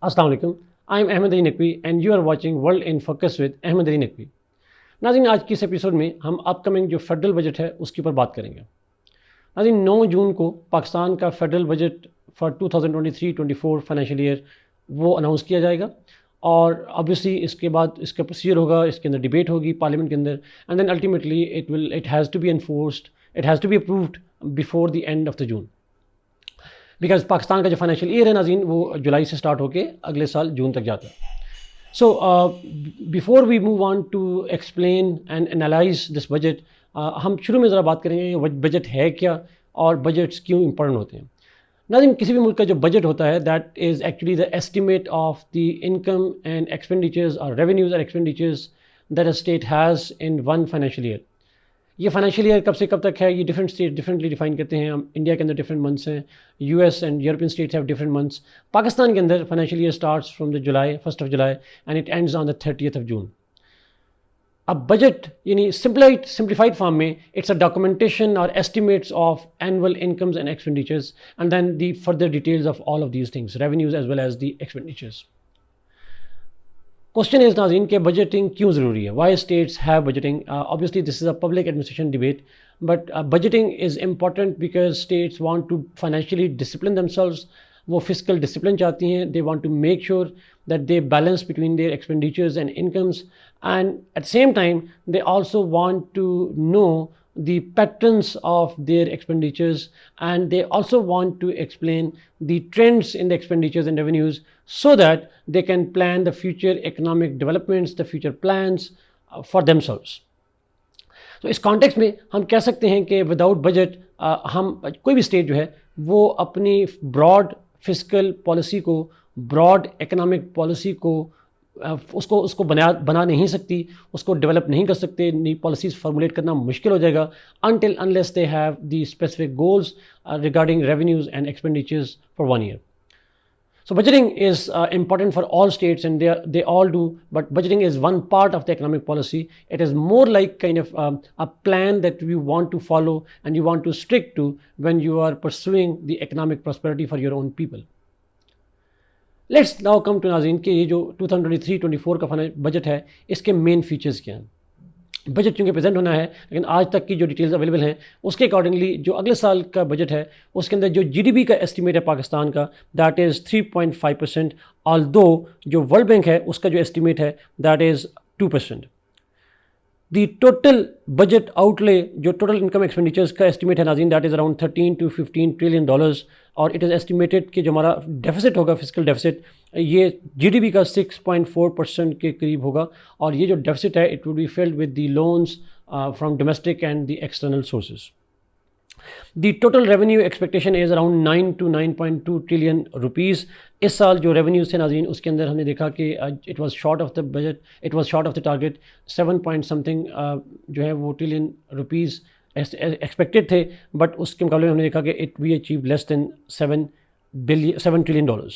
السلام علیکم. I am Ahmed Naqvi and you are watching world in focus with Ahmed Naqvi. ناظرین, آج کی اس ایپیسوڈ میں ہم اپ کمنگ جو فیڈرل بجٹ ہے اس کے اوپر بات کریں گے. ناظرین, 9 جون کو پاکستان کا federal budget for 2023-24 financial year وہ اناؤنس کیا جائے گا, اور obviously اس کے بعد اس کا پروسیجر ہوگا, اس کے اندر ڈیبیٹ ہوگی پارلیمنٹ کے اندر, and then ultimately it has to be enforced, it has to be approved before the end of the June. Because Pakistan کا جو فائنینشیل ایئر ہے ناظرین وہ جولائی سے سٹارٹ ہو کے اگلے سال جون تک جاتا ہے. So before we move on to explain and analyse this budget, ہم شروع میں ذرا بات کریں گے کہ بجٹ ہے کیا اور بجٹس کیوں امپورٹنٹ ہوتے ہیں. ناظرین, کسی بھی ملک کا جو بجٹ ہوتا ہے that is actually the estimate of the income and expenditures اور ریونیوز اور expenditures that a state has in one financial year. یہ فائنینشیل ایئر کب سے کب تک ہے, یہ ڈفرینٹ اسٹیٹ ڈفرینٹلی ڈیفائن کرتے ہیں. ہم انڈیا کے اندر ڈفرینٹ منتھس ہیں, U S and European states have different months. Pakistan کے اندر financial year starts from the July 1 July and it ends on the 30 June. اب بجٹ یعنی سمپلیفائڈ فارم میں اٹس اے ڈاکومنٹیشن اور estimates of annual incomes and expenditures and then the further details of all of these things, revenues as well as the expenditures. Question is ناظرین کہ budgeting کیوں ضروری ہے, why states have budgeting. obviously this is a public administration debate, but budgeting is important because states want to financially discipline themselves. وہ fiscal discipline چاہتی ہیں, they want to make sure that they balance between their expenditures and incomes, and at the same time they also want to know the patterns of their expenditures, and they also want to explain the trends in the expenditures and revenues so that they can plan the future economic developments, the future plans for themselves. تو اس context میں ہم کہہ سکتے ہیں کہ without budget ہم کوئی بھی اسٹیٹ جو ہے وہ اپنی براڈ فسکل پالیسی کو, براڈ اکنامک پالیسی کو اس کو بنا نہیں سکتی, اس کو ڈیولپ نہیں کر سکتے, نئی پالیسیز فارمولیٹ کرنا مشکل ہو جائے گا until unless they have the specific goals regarding revenues and expenditures for 1 year. So budgeting is important for all states and they all do, but budgeting is one part of the economic policy. It is more like kind of a plan that you want to follow and you want to stick to when you are pursuing the economic prosperity for your own people. Let's now come to ناظرین کہ یہ جو 2023-24 کا budget ہے اس کے main features کیا ہیں. بجٹ چونکہ پریزنٹ ہونا ہے لیکن آج تک کی جو ڈیٹیلز اویلیبل ہیں اس کے اکارڈنگلی جو اگلے سال کا بجٹ ہے اس کے اندر جو جی ڈی پی کا ایسٹیمیٹ ہے پاکستان کا دیٹ از 3.5%, آلدو جو ورلڈ بینک ہے اس کا جو ایسٹیمیٹ ہے that is 2%. The total budget out لے جو ٹوٹل انکم ایکسپینڈیچرز کا ایسٹیمیٹ ہے ناظرین that is around 13 to 15 trillion dollars, اور اٹ از ایسٹیمیٹڈ کہ جو ہمارا ڈیفیسٹ ہوگا فسکل ڈیفیسٹ یہ جی ڈی پی کا 6.4% کے قریب ہوگا, اور یہ جو ڈیفیسٹ ہے it would be filled with the loans from domestic and the external sources. The total revenue expectation is around 9 to 9.2 trillion rupees. اس سال جو ریونیوز تھے ناظرین اس کے اندر ہم نے دیکھا کہ it was short of the budget, it was short of the target. 7 point something جو ہے وہ ٹریلین روپیز ایکسپیکٹڈ تھے, بٹ اس کے مقابلے میں ہم نے دیکھا کہ it we achieve less than 7 trillion dollars,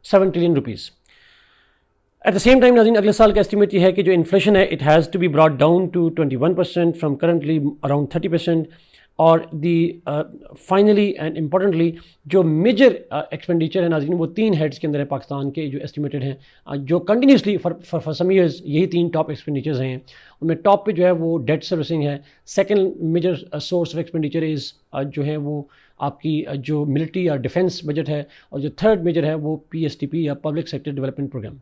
7 trillion rupees. At the same time ناظرین اگلے سال کا اسٹیمیٹ یہ ہے کہ جو انفلیشن ہے it has to be brought down to 21% from currently around 30%. اور دی فائنلی اینڈ امپورٹنٹلی جو میجر ایکسپینڈیچر ہے ناظرین وہ 3 ہیڈس کے اندر ہے پاکستان کے جو ایسٹیمیٹڈ ہیں, جو کنٹینیوسلی فار سم ایئرز یہی 3 ٹاپ ایکسپینڈیچرز ہیں. ان میں ٹاپ پہ جو ہے وہ ڈیٹ سروسنگ ہے, second major source of expenditure is جو ہے وہ آپ کی جو ملٹری یا ڈیفینس بجٹ ہے, اور جو تھرڈ میجر ہے وہ PSDP یا پبلک سیکٹر ڈیولپمنٹ پروگرام.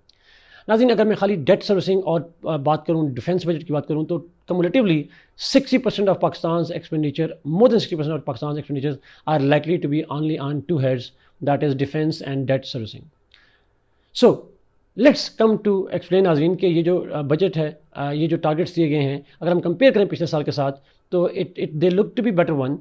ناظرین اگر میں خالی ڈیٹ سروسنگ اور بات کروں, ڈیفینس بجٹ کی بات کروں, تو کمولیٹیولی 60% of پاکستان's expenditure, more than 60% of Pakistan's expenditures are likely to be only on 2 heads, that is defense and debt servicing. So let's come to explain ناظرین کہ یہ جو بجٹ ہے, یہ جو ٹارگیٹس دیے گئے ہیں اگر ہم کمپیئر کریں پچھلے سال کے ساتھ تو they look to be better one.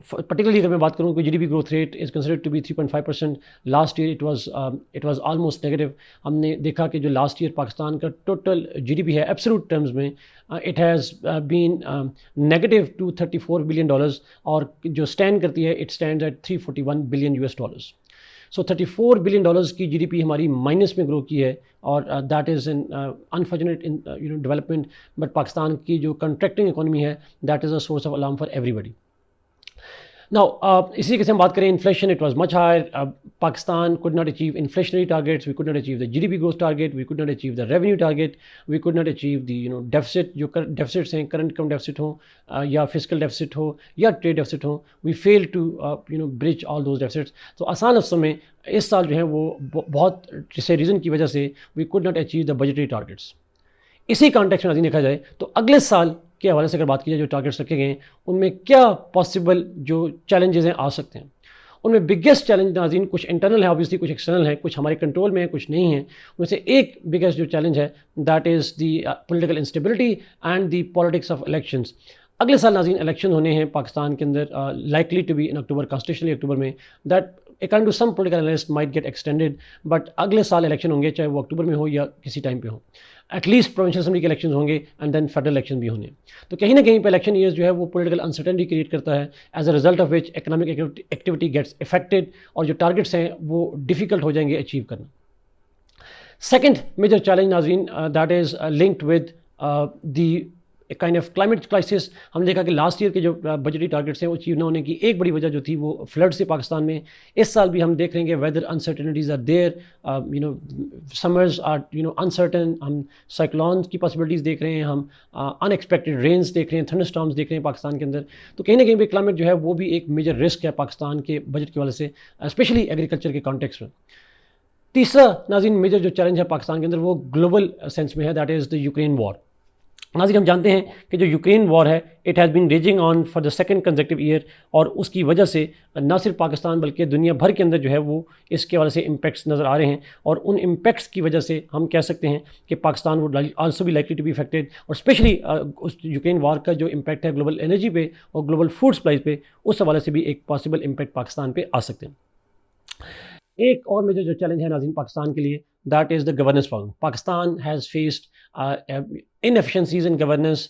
Particularly اگر میں بات کروں کہ G D P growth rate is considered to be 3.5%. Last year it was almost negative. ہم نے دیکھا کہ جو لاسٹ ایئر پاکستان کا ٹوٹل جی ڈی پی ہے ایبسولوٹ ٹرمز میں it has been negative to $34 billion, اور جو اسٹینڈ کرتی ہے it stands at $341 billion. So $34 billion کی جی ڈی پی ہماری مائنس میں گرو کی ہے, اور that is an unfortunate development. But Pakistan کی جو کنٹریکٹنگ اکانومی ہے that is a source of alarm for everybody. اسی کے سے ہم بات کریں inflation, it was much higher. Pakistan could not achieve inflationary targets, we could not achieve the GDP growth target, we could not achieve the revenue target, we could not achieve the deficit, جو deficits ہیں, current account deficit ہوں یا fiscal deficit ہو یا trade deficit ہوں, we failed to bridge all those deficits. تو آسان لفظوں میں اس سال جو ہے وہ بہت سے ریزن کی وجہ سے we could not achieve the budgetary targets. اسی کانٹیکس میں ناظرین دیکھا جائے تو اگلے سال کے حوالے سے اگر بات کی جائے جو ٹارگیٹس رکھے گئے ہیں ان میں کیا پاسبل جو چیلنجز ہیں آ سکتے ہیں. ان میں بگیسٹ چیلنج ناظرین کچھ انٹرنل ہے, آبویسلی کچھ ایکسٹرنل ہے, کچھ ہمارے کنٹرول میں ہیں, کچھ نہیں ہیں. ان میں سے ایک بگیسٹ جو چیلنج ہے that is the political instability and the politics of elections. اگلے سال ناظرین الیکشن ہونے ہیں پاکستان کے اندر, likely to be in October, constitutionally October میں. That according to some political analyst might get extended, but اگلے سال الیکشن ہوں گے, چاہے وہ اکتوبر میں ہو یا کسی ٹائم پہ ہو. ایٹ لیسٹ پروونشل اسمبلی کے الیکشن ہوں گے اینڈ دین فیڈرل الیکشن بھی ہونے. تو کہیں نہ کہیں پہ الیکشن ایئرز جو ہے وہ پولیٹیکل انسرٹنٹی کریٹ کرتا ہے, as a result of which economic activity gets affected, اور جو ٹارگیٹس ہیں وہ ڈیفیکلٹ ہو جائیں گے اچیو کرنا. سیکنڈ میجر چیلنج ناظرین that is linked with the kind of climate crisis. ہم نے دیکھا کہ لاسٹ ایئر کے جو بجٹری ٹارگیٹس ہیں وہ اچیو نہ ہونے کی ایک بڑی وجہ جو تھی وہ فلڈ سے پاکستان میں. اس سال بھی ہم دیکھ رہے ہیں کہ whether uncertainties are there, summers are uncertain, ہم سائیکلونس کی پاسبلٹیز دیکھ رہے ہیں, ہم ان ایکسپیکٹڈ رینز دیکھ رہے ہیں, تھنڈر اسٹارمز دیکھ رہے ہیں پاکستان کے اندر. تو کہیں نہ کہیں پہ کلائمیٹ جو ہے وہ بھی ایک میجر رسک ہے پاکستان کے بجٹ کے والے سے, اسپیشلی ایگریکلچر کے کانٹیکس میں. تیسرا ناظرین میجر جو چیلنج ہے پاکستان کے اندر وہ گلوبل سینس میں ہے, that is the Ukraine war. ناظرین ہم جانتے ہیں کہ جو یوکرین وار ہے it has been raging on for the second consecutive year, اور اس کی وجہ سے نہ صرف پاکستان بلکہ دنیا بھر کے اندر جو ہے وہ اس کے والے سے امپیکٹس نظر آ رہے ہیں. اور ان امپیکٹس کی وجہ سے ہم کہہ سکتے ہیں کہ Pakistan would also be likely to be affected, اور اسپیشلی اس یوکرین وار کا جو امپیکٹ ہے گلوبل انرجی پہ اور گلوبل فوڈ سپلائز پہ, اس حوالے سے بھی ایک پاسبل امپیکٹ پاکستان پہ آ سکتے ہیں. ایک اور میجر جو چیلنج ہے ناظرین پاکستان کے لیے that is the governance problem. Pakistan has faced inefficiencies in governance.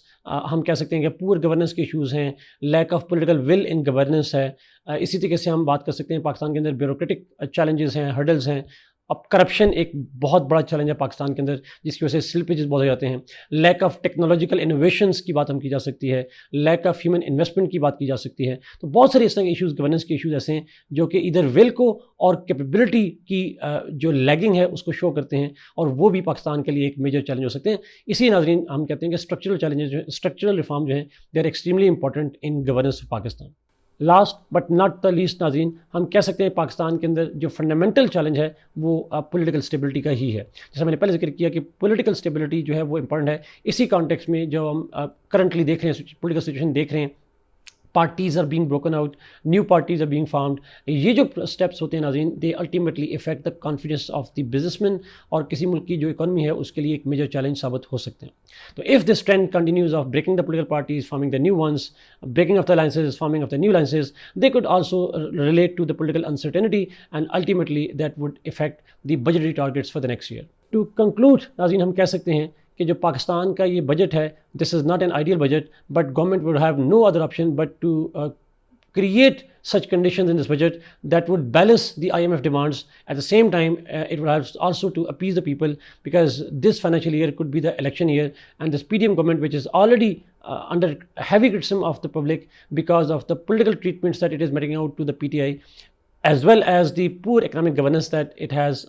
ہم کہہ سکتے ہیں کہ پور گورننس کے ایشوز ہیں, lack of political will in governance ہے. اسی طریقے سے ہم بات کر سکتے ہیں پاکستان کے اندر بیوروکریٹک چیلنجز ہیں, ہرڈلز ہیں. اب کرپشن ایک بہت بڑا چیلنج ہے پاکستان کے اندر, جس کی وجہ سے سلپیجز بہت ہو جاتے ہیں. لیک آف ٹیکنالوجیکل انوویشنس کی بات ہم کی جا سکتی ہے, لیک آف ہیومن انویسٹمنٹ کی بات کی جا سکتی ہے. تو بہت سارے اس طرح کے ایشوز, گورننس کے ایشوز ایسے ہیں جو کہ ادھر ول کو اور کیپیبلٹی کی جو لیگنگ ہے اس کو شو کرتے ہیں, اور وہ بھی پاکستان کے لیے ایک میجر چیلنج ہو سکتے ہیں. اسی ناظرین ہم کہتے ہیں کہ اسٹرکچرل چیلنجز جو ہیں, اسٹرکچرل ریفارم جو ہیں, they are extremely important in governance of Pakistan. Last but not the least ناظرین, ہم کہہ سکتے ہیں پاکستان کے اندر جو فنڈامنٹل چیلنج ہے وہ پولیٹیکل اسٹیبلٹی کا ہی ہے. جیسا میں نے پہلے ذکر کیا کہ پولیٹیکل اسٹیبلٹی جو ہے وہ امپورٹنٹ ہے. اسی کانٹیکس میں جو ہم کرنٹلی دیکھ رہے ہیں, پولیٹیکل سچویشن دیکھ رہے ہیں, parties are being broken out, new parties are being formed. یہ جو اسٹیپس ہوتے ہیں ناظرین they ultimately affect the confidence of the businessmen, اور کسی ملک کی جو اکانومی ہے اس کے لیے ایک میجر چیلنج ثابت ہو سکتے ہیں. تو if this trend continues of breaking the political parties, forming the new ones, breaking of the alliances, forming of the new alliances, they could also relate to the political uncertainty, and ultimately that would affect the budgetary targets for the next year. To conclude ناظرین ہم کہہ سکتے ہیں کہ جو پاکستان کا یہ budget ہے, this is not an ideal budget, but government would have no other option but to create such conditions in this budget that would balance the IMF demands. At the same time, it would have also to appease the people, because this financial year could be the election year, and this PDM government, which is already under heavy criticism of the public because of the political treatments that it is meting out to the PTI, as well as the poor economic governance that it has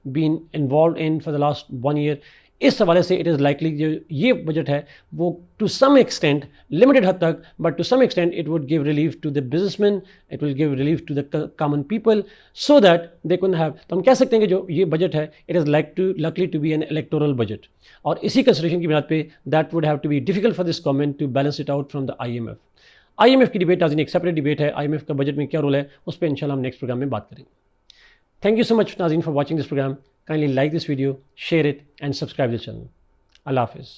been involved in for the last 1 year. اس حوالے سے it is likely جو یہ budget ہے وہ to some extent, limited حد تک, but to some extent it would give relief to the businessman, it will give relief to the common people, so that they can have. تو ہم کہہ سکتے ہیں کہ جو یہ بجٹ ہے it is likely to be an electoral budget, اور اسی کنسیڈریشن کی بنیاد پہ that would have to be difficult for this government to balance it out from the IMF. IMF کی ڈیبیٹ ناظرین ایک سیپریٹ ڈیبیٹ ہے, IMF کا بجٹ میں کیا رول ہے اس پہ انشاءاللہ ہم نیکسٹ پروگرام میں بات کریں گے. تھینک یو سو مچ ناظرین for watching this program. Kindly like this video, share it and subscribe to the channel. Allah Hafiz.